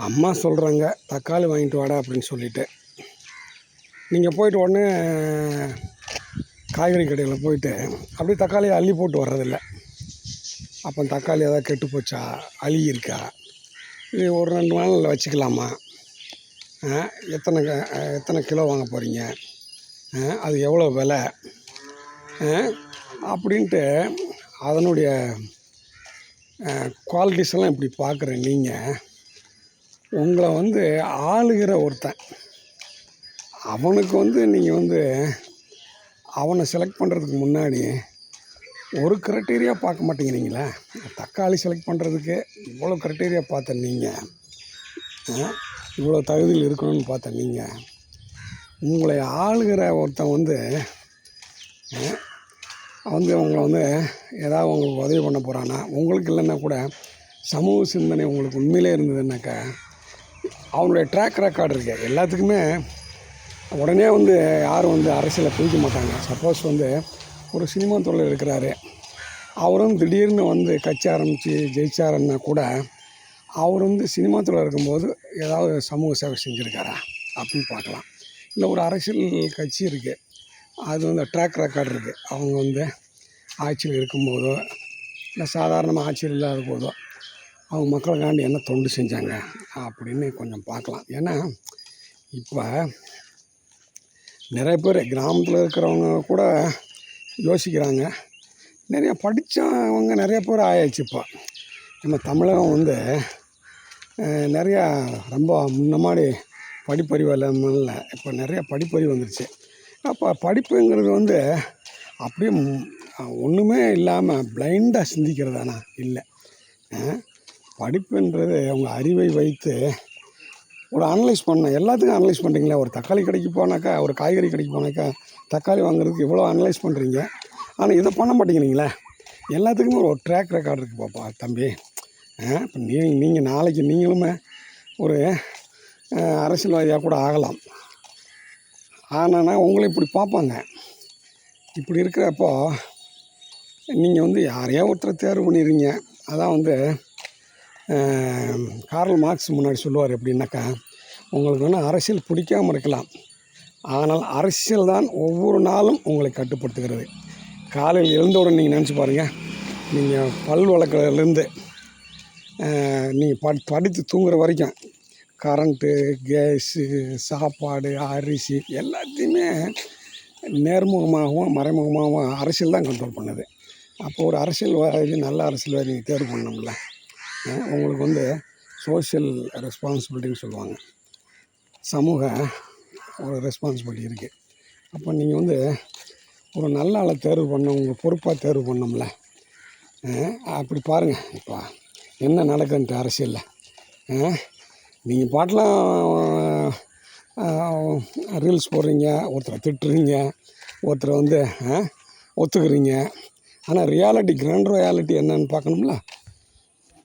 அம்மா சொல்கிறாங்க தக்காளி வாங்கிட்டு வாடா அப்படின்னு சொல்லிட்டு நீங்கள் போயிட்டு உடனே காய்கறி கடையில் போயிட்டு அப்படியே தக்காளியை அள்ளி போட்டு வர்றதில்ல. அப்போ தக்காளி ஏதாவது கெட்டு போச்சா, அழுகி இருக்கா, இது ஒரு 2 நாளில் வச்சுக்கலாமா, எத்தனை கிலோ வாங்க போகிறீங்க, அது எவ்வளோ விலை அப்படின்ட்டு அதனுடைய குவாலிட்டிஸ் எல்லாம் இப்படி பார்க்குற நீங்கள் உங்களை ஆளுகிற ஒருத்தன் அவனுக்கு நீங்கள் அவனை செலக்ட் பண்ணுறதுக்கு முன்னாடி ஒரு க்ரைட்டீரியா பார்க்க மாட்டேங்கிறீங்களா? தக்காளி செலக்ட் பண்ணுறதுக்கு இவ்வளோ க்ரைட்டீரியா பார்த்த நீங்கள், இவ்வளோ தகுதியில் இருக்கணும்னு பார்த்த நீங்கள், உங்களை ஆளுகிற ஒருத்தன் உங்களை ஏதாவது உங்களுக்கு உதவி பண்ண போகிறானா, உங்களுக்கு இல்லைன்னா கூட சமூக சிந்தனை உங்களுக்கு உண்மையிலே இருந்ததுன்னாக்கா அவனுடைய ட்ராக் ரெக்கார்டு இருக்குது. எல்லாத்துக்குமே உடனே யாரும் அரசியலை பிடிக்க மாட்டாங்க. சப்போஸ் ஒரு சினிமா தொழில் இருக்கிறாரு, அவரும் திடீர்னு கட்சி ஆரம்பித்து ஜெயிச்சாருன்னா கூட அவர் சினிமா தொழில் இருக்கும்போது ஏதாவது சமூக சேவை செஞ்சுருக்காரா அப்படின்னு பார்க்கலாம். இல்லை ஒரு அரசியல் கட்சி இருக்குது, அது ட்ராக் ரெக்கார்டு இருக்குது. அவங்க ஆட்சியில் இருக்கும்போதோ இல்லை சாதாரணமாக ஆட்சியில் இல்லாத போதோ அவங்க மக்களுக்காண்டி என்ன தொண்டு செஞ்சாங்க அப்படின்னு கொஞ்சம் பார்க்கலாம். ஏன்னா இப்போ நிறைய பேர் கிராமத்தில் இருக்கிறவங்க கூட யோசிக்கிறாங்க. நிறையா படித்தவங்க நிறைய பேர் ஆயாச்சு. இப்போ நம்ம தமிழகம் நிறையா ரொம்ப முன்ன மாதிரி படிப்பறிவு இல்லாமல் இப்போ நிறையா படிப்பறிவு வந்துருச்சு. அப்போ படிப்புங்கிறது அப்படியே ஒன்றுமே இல்லாமல் பிளைண்டாக சிந்திக்கிறதானா? இல்லை. படிப்புன்றது அவங்க அறிவை வைத்து ஒரு அனலைஸ் பண்ண, எல்லாத்துக்கும் அனலைஸ் பண்ணுறீங்களா? ஒரு தக்காளி கடைக்கு போனாக்கா, ஒரு காய்கறி கடைக்கு போனாக்கா தக்காளி வாங்குறதுக்கு இவ்வளோ அனலைஸ் பண்ணுறீங்க, ஆனால் இதை பண்ண மாட்டேங்கிறீங்களே. எல்லாத்துக்குமே ஒரு ட்ராக் ரெக்கார்டு இருக்குது பாப்பா தம்பி. இப்போ நீங்கள் நாளைக்கு நீங்களுமே ஒரு அரசியல்வாதியாக கூட ஆகலாம். ஆனால் உங்களை இப்படி பார்ப்பாங்க. இப்படி இருக்கிறப்போ நீங்கள் யாரையோ ஒருத்தரை தேர்வு பண்ணிடுறீங்க. அதான் கார்ல் மார்க்ஸ் முன்னாடி சொல்லுவார் எப்படின்னாக்கா, உங்களுக்கு அரசியல் பிடிக்காமல் இருக்கலாம், ஆனால் அரசியல் தான் ஒவ்வொரு நாளும் உங்களை கட்டுப்படுத்துகிறது. காலையில் எழுந்தவுடன் நீங்கள் நினச்சி பாருங்கள், நீங்கள் பல் வளர்க்குறதுலேருந்து நீங்கள் படித்து தூங்குற வரைக்கும் கரண்ட்டு, கேஸு, சாப்பாடு, அரிசி எல்லாத்தையுமே நேர்முகமாகவும் மறைமுகமாகவும் அரசியல் தான் கண்ட்ரோல் பண்ணுது. அப்போ ஒரு அரசியல்வாதி, நல்ல அரசியல்வாதி தேர்வு பண்ணணும்ல. உங்களுக்கு சோஷியல் ரெஸ்பான்சிபிலிட்டின்னு சொல்லுவாங்க, சமூக ஒரு ரெஸ்பான்சிபிலிட்டி இருக்குது. அப்போ நீங்கள் ஒரு நல்ல ஆளை தேர்வு பண்ண, உங்கள் பொறுப்பாக தேர்வு பண்ணோம்ல. அப்படி பாருங்கள் இப்போ என்ன நடக்குதுன்ட்டு அரசியலில். நீங்கள் பாட்டெலாம் ரீல்ஸ் போடுறீங்க, ஒருத்தரை திட்டுறீங்க, ஒருத்தரை ஒத்துக்கிறீங்க, ஆனால் கிராண்ட் ரியாலிட்டி என்னன்னு பார்க்கணும்ல.